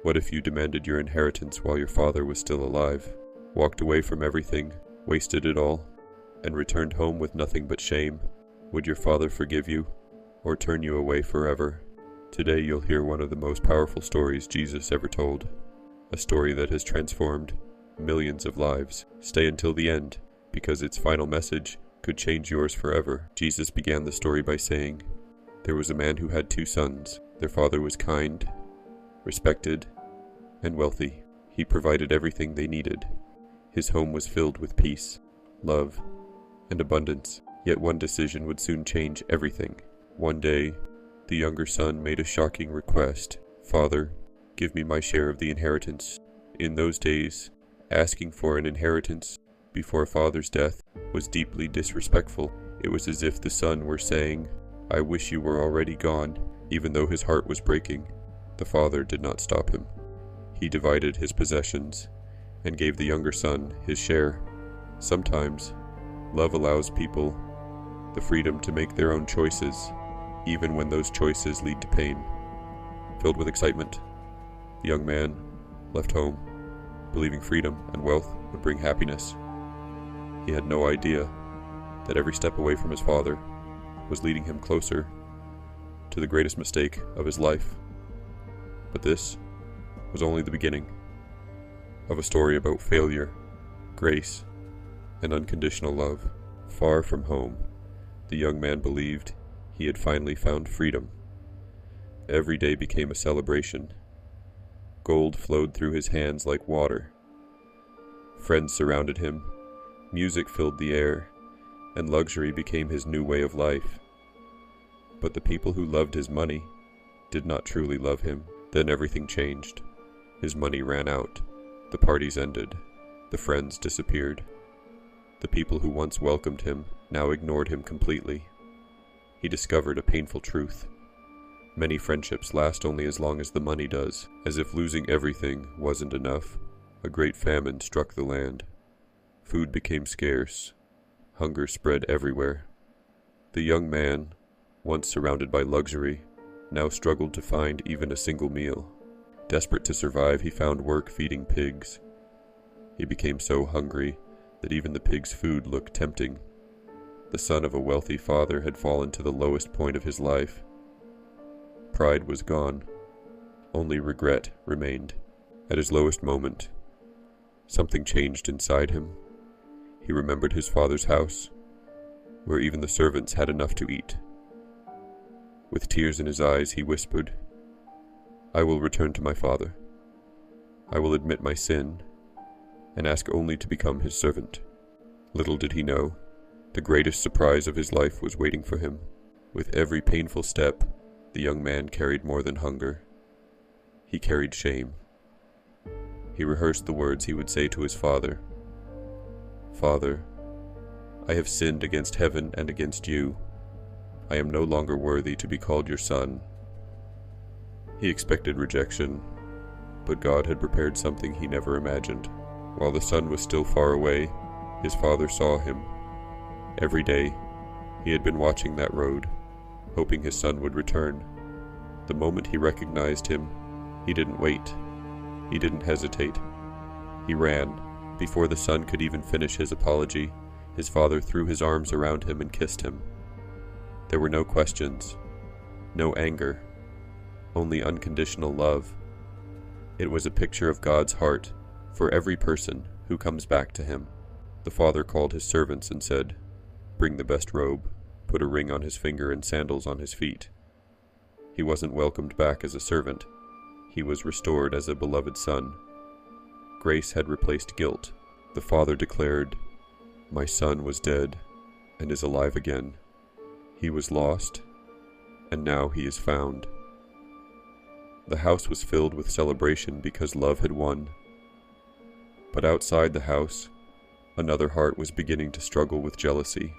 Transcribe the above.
What if you demanded your inheritance while your father was still alive, walked away from everything, wasted it all, and returned home with nothing but shame? Would your father forgive you, or turn you away forever? Today you'll hear one of the most powerful stories Jesus ever told, a story that has transformed millions of lives. Stay until the end, because its final message could change yours forever. Jesus began the story by saying, "There was a man who had 2 sons. Their father was kind, respected, and wealthy. He provided everything they needed. His home was filled with peace, love, and abundance. Yet one decision would soon change everything. One day, the younger son made a shocking request. 'Father, give me my share of the inheritance.' In those days, asking for an inheritance before a father's death was deeply disrespectful. It was as if the son were saying, 'I wish you were already gone.' Even though his heart was breaking, the father did not stop him. He divided his possessions and gave the younger son his share. Sometimes, love allows people the freedom to make their own choices, even when those choices lead to pain. Filled with excitement, the young man left home, believing freedom and wealth would bring happiness. He had no idea that every step away from his father was leading him closer to the greatest mistake of his life. But this was only the beginning of a story about failure, grace, and unconditional love. Far from home, the young man believed he had finally found freedom. Every day became a celebration. Gold flowed through his hands like water. Friends surrounded him, music filled the air, and luxury became his new way of life. But the people who loved his money did not truly love him. Then everything changed. His money ran out. The parties ended. The friends disappeared. The people who once welcomed him now ignored him completely. He discovered a painful truth. Many friendships last only as long as the money does. As if losing everything wasn't enough, a great famine struck the land. Food became scarce. Hunger spread everywhere. The young man, once surrounded by luxury, now struggled to find even a single meal. Desperate to survive, he found work feeding pigs. He became so hungry that even the pigs' food looked tempting. The son of a wealthy father had fallen to the lowest point of his life. Pride was gone. Only regret remained. At his lowest moment, something changed inside him. He remembered his father's house, where even the servants had enough to eat. With tears in his eyes, he whispered, "I will return to my father. I will admit my sin and ask only to become his servant." Little did he know, the greatest surprise of his life was waiting for him. With every painful step, the young man carried more than hunger. He carried shame. He rehearsed the words he would say to his father. "Father, I have sinned against heaven and against you. I am no longer worthy to be called your son." He expected rejection, but God had prepared something he never imagined. While the son was still far away, his father saw him. Every day, he had been watching that road, hoping his son would return. The moment he recognized him, he didn't wait. He didn't hesitate. He ran. Before the son could even finish his apology, his father threw his arms around him and kissed him. There were no questions, no anger, only unconditional love. It was a picture of God's heart for every person who comes back to him. The father called his servants and said, "Bring the best robe, put a ring on his finger and sandals on his feet." He wasn't welcomed back as a servant. He was restored as a beloved son. Grace had replaced guilt. The father declared, "My son was dead and is alive again. He was lost, and now he is found." The house was filled with celebration because love had won. But outside the house, another heart was beginning to struggle with jealousy.